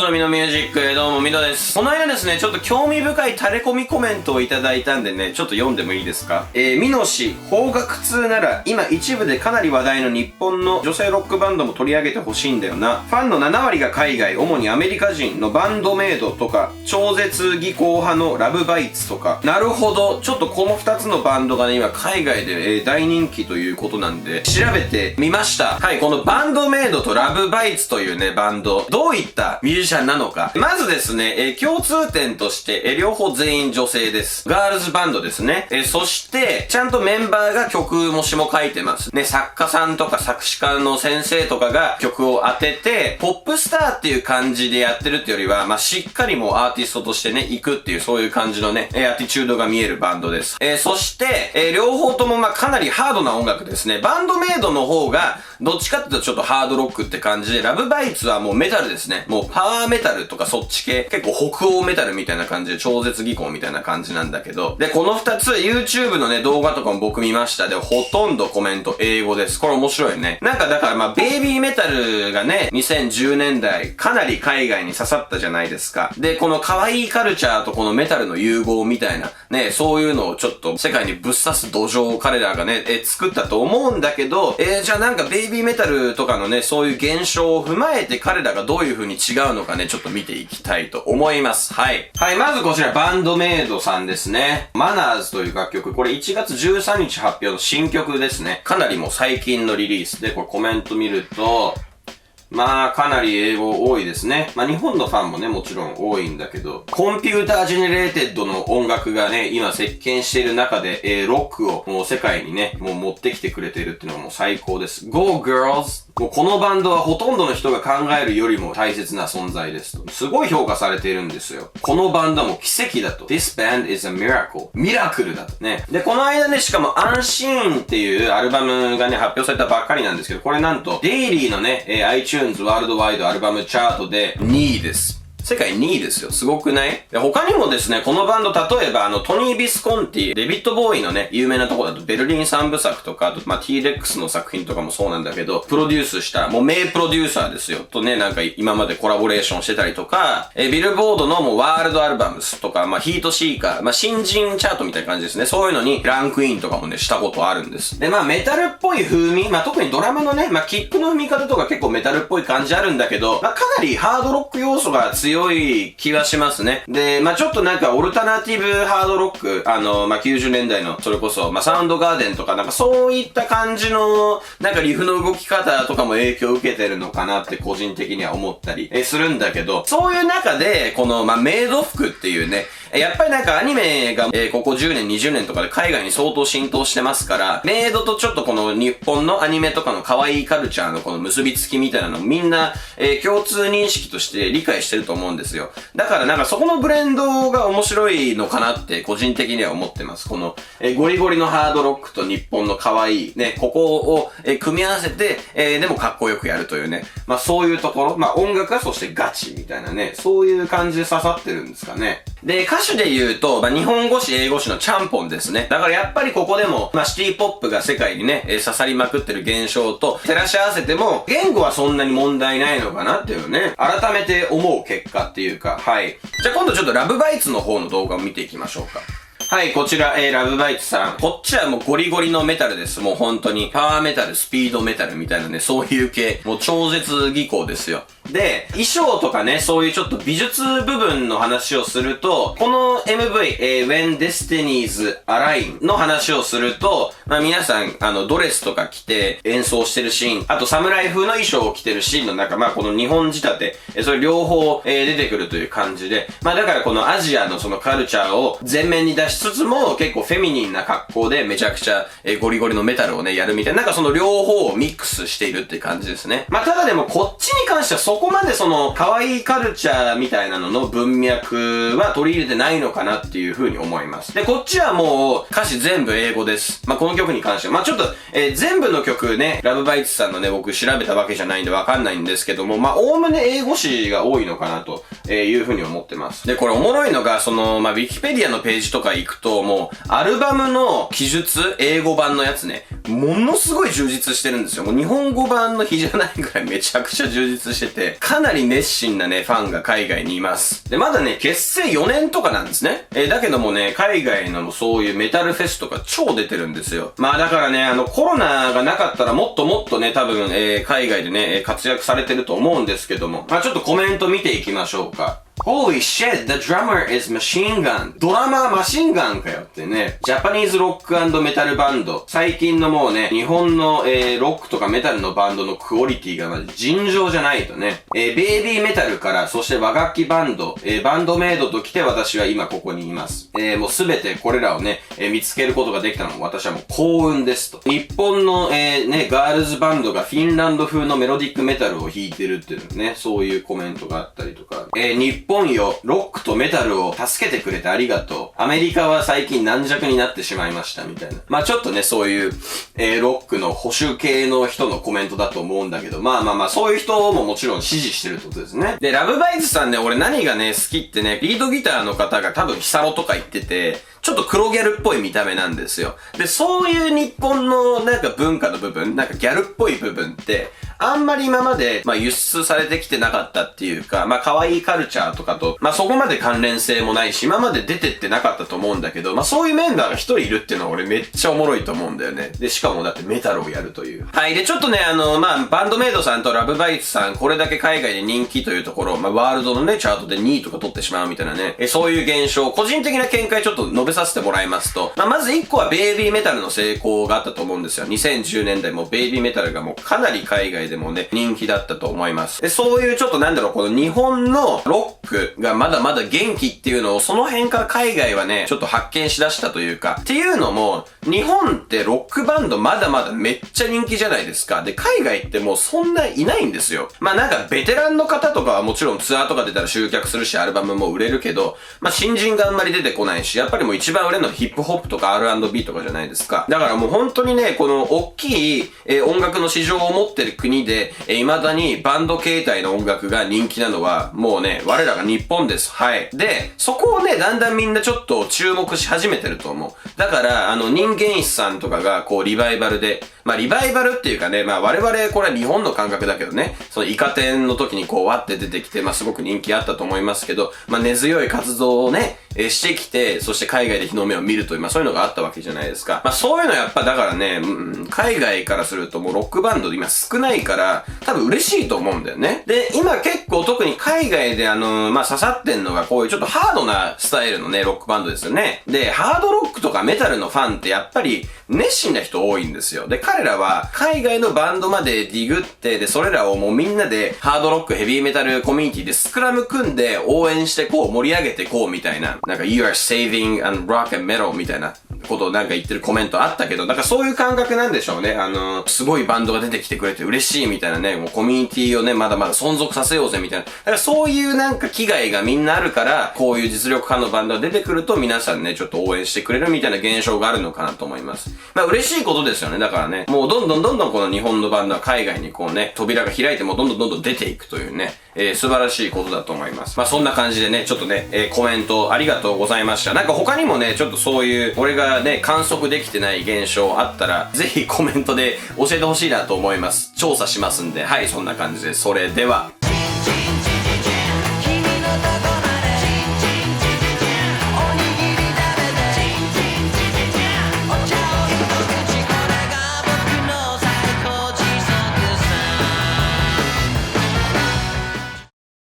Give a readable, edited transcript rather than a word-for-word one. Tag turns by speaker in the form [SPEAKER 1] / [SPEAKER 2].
[SPEAKER 1] のミノミュージック、どうもミノです。この間ですね、ちょっと興味深いタレコミコメントをいただいたんでね、ちょっと読んでもいいですか？ミノ氏、邦楽通なら、今一部でかなり話題の日本の女性ロックバンドも取り上げてほしいんだよな。ファンの7割が海外、主にアメリカ人のバンドメイドとか、超絶技巧派のラブバイツとか。なるほど、ちょっとこの2つのバンドがね、今海外で、大人気ということなんで、調べてみました。はい、このバンドメイドとラブバイツというね、バンド、どういったミュージシャンなのか。まずですね、共通点として、両方全員女性です。ガールズバンドですね。そして、ちゃんとメンバーが曲も詞も書いてます。ね、作家さんとか作詞家の先生とかが曲を当てて、ポップスターっていう感じでやってるっていうよりは、しっかりもうアーティストとしてね、行くっていう、そういう感じのね、アティチュードが見えるバンドです。そして、両方ともかなりハードな音楽ですね。バンドメイドの方が、どっちかっていうとちょっとハードロックって感じで、ラブバイツはもうメタルですね。もうパワーメタルとかそっち系、結構北欧メタルみたいな感じで超絶技巧みたいな感じなんだけど、で、この2つ YouTube のね、動画とかも僕見ました。で、ほとんどコメント英語です。これ面白いね。なんかだからベイビーメタルがね、2010年代、かなり海外に刺さったじゃないですか。で、この可愛いカルチャーとこのメタルの融合みたいな、ね、そういうのをちょっと世界にぶっ刺す土壌を彼らがね、作ったと思うんだけど、じゃあなんかベイビーメタルとかのね、そういう現象を踏まえて彼らがどういう風に違うのかね、ちょっと見ていきたいと思います。はい。はい、まずこちらバンドメイドさんですね。マナーズという楽曲、これ1月13日発表の新曲ですね。かなりもう最近のリリースで、これコメント見ると、かなり英語多いですね。日本のファンもね、もちろん多いんだけど、コンピュータージェネレーテッドの音楽がね、今席巻している中で、ロックをもう世界にね、もう持ってきてくれてるっていうのがもう最高です。Go Girls! もうこのバンドはほとんどの人が考えるよりも大切な存在ですと。すごい評価されているんですよ。このバンドはもう奇跡だと。This band is a miracle. ミラクルだとね。で、この間ね、しかもアンシーンっていうアルバムがね、発表されたばっかりなんですけど、これなんと、デイリーのね、iTunes ワールドワイドアルバムチャートで2位です。世界2位ですよ。すごくない？で、他にもですね、このバンド、例えばトニー・ビスコンティ、デビッド・ボーイのね、有名なところだと、ベルリン三部作とか、あと、T-Rex の作品とかもそうなんだけど、プロデュースした、もう名プロデューサーですよ。とね、なんか今までコラボレーションしてたりとか、ビルボードのもうワールドアルバムスとか、ヒートシーカー、新人チャートみたいな感じですね。そういうのにランクインとかもね、したことあるんです。で、メタルっぽい風味、特にドラムのね、キックの踏み方とか結構メタルっぽい感じあるんだけど、かなりハードロック要素が強い気がしますね。で、ちょっとなんかオルタナティブハードロック、90年代の、それこそ、サウンドガーデンとか、なんかそういった感じの、なんかリフの動き方とかも影響を受けてるのかなって個人的には思ったりするんだけど、そういう中で、この、メイド服っていうね、やっぱりなんかアニメが、ここ10年、20年とかで海外に相当浸透してますから、メイドとちょっとこの日本のアニメとかの可愛いカルチャーのこの結びつきみたいなのをみんな、共通認識として理解してると思うんですよ。だからなんかそこのブレンドが面白いのかなって個人的には思ってます。この、ゴリゴリのハードロックと日本の可愛いね、ここを、組み合わせて、でもかっこよくやるというね。そういうところ、音楽はそしてガチみたいなね、そういう感じで刺さってるんですかね。で、歌手で言うと、日本語詞、英語詞のチャンポンですね。だからやっぱりここでも、シティポップが世界にね、刺さりまくってる現象と照らし合わせても、言語はそんなに問題ないのかなっていうね、改めて思う結果っていうか、はい。じゃあ今度ちょっとラブバイツの方の動画を見ていきましょうか。はい、こちら、ラブバイツさん。こっちはもうゴリゴリのメタルです。もう本当に。パワーメタル、スピードメタルみたいなね、そういう系。もう超絶技巧ですよ。で、衣装とかね、そういうちょっと美術部分の話をすると、この MV、When Destinies Align の話をすると、皆さん、ドレスとか着て演奏してるシーン、あと侍風の衣装を着てるシーンの中、この日本仕立て、それ両方、出てくるという感じで、だからこのアジアのそのカルチャーを前面に出しつつも、結構フェミニンな格好でめちゃくちゃ、ゴリゴリのメタルをね、やるみたいな、なんかその両方をミックスしているっていう感じですね。ただでもこっちに関してはそこまでその可愛いカルチャーみたいなのの文脈は取り入れてないのかなっていう風に思います。で、こっちはもう歌詞全部英語です。この曲に関しては。ちょっと、全部の曲ね、ラブバイツさんのね、僕調べたわけじゃないんでわかんないんですけども、おおむね英語詞が多いのかなと、いうふうに思ってます。で、これおもろいのが、ウィキペディアのページとか行くと、もう、アルバムの記述、英語版のやつね、ものすごい充実してるんですよ。もう日本語版の比じゃないぐらいめちゃくちゃ充実してて、かなり熱心なね、ファンが海外にいます。で、まだね、結成4年とかなんですね。だけどもね、海外のそういうメタルフェスとか超出てるんですよ。まあだからね、コロナがなかったらもっともっとね、多分、海外でね、活躍されてると思うんですけども、まあちょっとコメント見ていきましょうか。Holy shit, the drummer is machine gun. ドラマーマシンガンかよってね。ジャパニーズロック&メタルバンド。最近のもうね、日本の、ロックとかメタルのバンドのクオリティがまじ尋常じゃないとね。ベイビーメタルから、そして和楽器バンド、バンドメイドと来て私は今ここにいます。もうすべてこれらをね、見つけることができたのも私はもう幸運ですと。日本の、ガールズバンドがフィンランド風のメロディックメタルを弾いてるっていうね、そういうコメントがあったりとか。日本よ、ロックとメタルを助けてくれてありがとう。アメリカは最近軟弱になってしまいました、みたいな。まあちょっとね、そういう、ロックの保守系の人のコメントだと思うんだけど、まあ、そういう人ももちろん支持してるってことですね。で、ラブバイズさんね、俺何がね、好きってね、リードギターの方が多分ヒサロとか言ってて、ちょっと黒ギャルっぽい見た目なんですよ。で、そういう日本のなんか文化の部分、なんかギャルっぽい部分って、あんまり今まで、輸出されてきてなかったっていうか、可愛いカルチャーとかと、そこまで関連性もないし、今まで出てってなかったと思うんだけど、そういうメンバーが一人いるっていうのは俺めっちゃおもろいと思うんだよね。で、しかもだってメタルをやるという。はい。で、ちょっとね、バンドメイドさんとラブバイツさん、これだけ海外で人気というところ、ワールドのね、チャートで2位とか取ってしまうみたいなね、そういう現象、個人的な見解ちょっと述べさせてもらいますと、まず1個はベイビーメタルの成功があったと思うんですよ。2010年代もベイビーメタルがもうかなり海外でもね、人気だったと思います。で、そういうちょっとこの日本のロックがまだまだ元気っていうのをその辺から海外はね、ちょっと発見しだしたというか、っていうのも、日本ってロックバンドまだまだめっちゃ人気じゃないですか。で、海外ってもうそんないないんですよ。ベテランの方とかはもちろんツアーとか出たら集客するし、アルバムも売れるけど、新人があんまり出てこないし、やっぱりもう一番売れるのはヒップホップとか R&B とかじゃないですか。だからもう本当にね、この大きい、音楽の市場を持ってる国で、未だにバンド形態の音楽が人気なのは、もうね、我らが日本です。はい。で、そこをね、だんだんみんなちょっと注目し始めてると思う。だから、人間師さんとかが、リバイバルで、リバイバルっていうかね、我々、これは日本の感覚だけどね、そのイカ天の時にわって出てきて、すごく人気あったと思いますけど、根強い活動をね、してきて、そして海外で日の目を見るという、そういうのがあったわけじゃないですか。そういうのやっぱだからね、海外からするともうロックバンド今少ないから、多分嬉しいと思うんだよね。で、今結構特に海外で刺さってんのがこういうちょっとハードなスタイルのね、ロックバンドですよね。で、ハードロックとかメタルのファンってやっぱり熱心な人多いんですよ。で、彼らは海外のバンドまでディグって、で、それらをもうみんなでハードロック、ヘビーメタルコミュニティでスクラム組んで応援して盛り上げてみたいな。You are saving and rock and metal みたいなことを言ってるコメントあったけど、そういう感覚なんでしょうね。すごいバンドが出てきてくれて嬉しいみたいなね、もうコミュニティをね、まだまだ存続させようぜみたいな。だからそういう気概がみんなあるから、こういう実力派のバンドが出てくると皆さんね、ちょっと応援してくれるみたいな現象があるのかなと思います。嬉しいことですよね。だからね、もうどんどんこの日本のバンドは海外に扉が開いてもどんどん出ていくというね、素晴らしいことだと思います。そんな感じでね、ちょっとね、コメントありがとうございました。他にもね、ちょっとそういう、俺がね、観測できてない現象あったら、ぜひコメントで教えてほしいなと思います。調査しますんで、はい、そんな感じです。それでは。